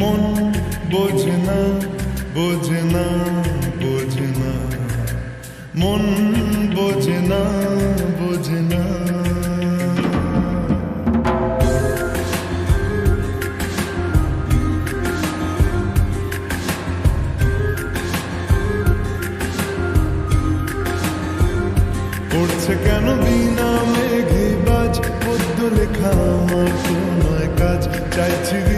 মন বোঝে না, বোঝে না, বোঝে না, মন বোঝে না, বোঝে না। পড়ছে কেন বিনা মেঘে বাজ, পদ্য লেখা আমার তো নয় কাজ, চাইছি